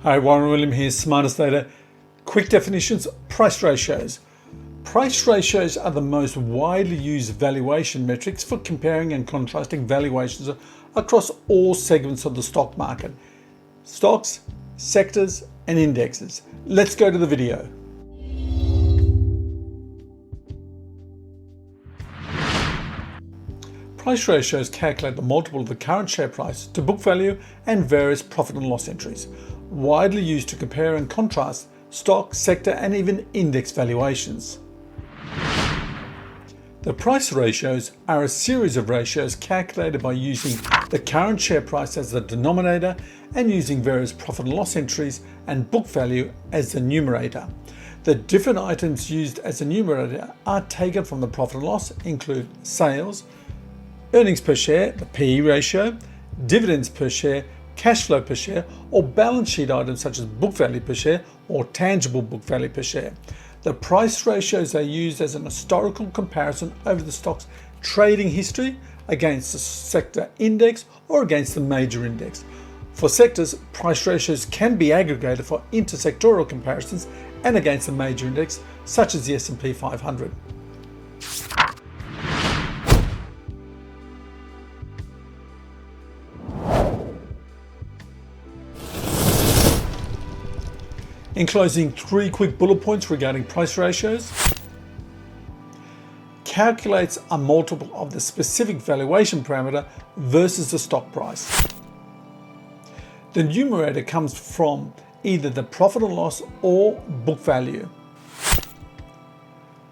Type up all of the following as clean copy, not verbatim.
Hi, Warren William here, Smartest Data. Quick definitions, price ratios. Price ratios are the most widely used valuation metrics for comparing and contrasting valuations across all segments of the stock market. Stocks, sectors, and indexes. Let's go to the video. Price ratios calculate the multiple of the current share price to book value and various profit and loss entries, widely used to compare and contrast stock, sector, and even index valuations. The price ratios are a series of ratios calculated by using the current share price as the denominator and using various profit and loss entries and book value as the numerator. The different items used as a numerator are taken from the profit and loss include sales, earnings per share, the PE ratio, dividends per share, cash flow per share, or balance sheet items such as book value per share or tangible book value per share. The price ratios are used as an historical comparison over the stock's trading history against the sector index or against the major index. For sectors, price ratios can be aggregated for intersectoral comparisons and against the major index, such as the S&P 500. In closing, 3 quick bullet points regarding price ratios. Calculates a multiple of the specific valuation parameter versus the stock price. The numerator comes from either the profit and loss or book value.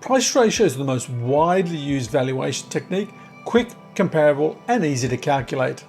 Price ratios are the most widely used valuation technique, quick, comparable, and easy to calculate.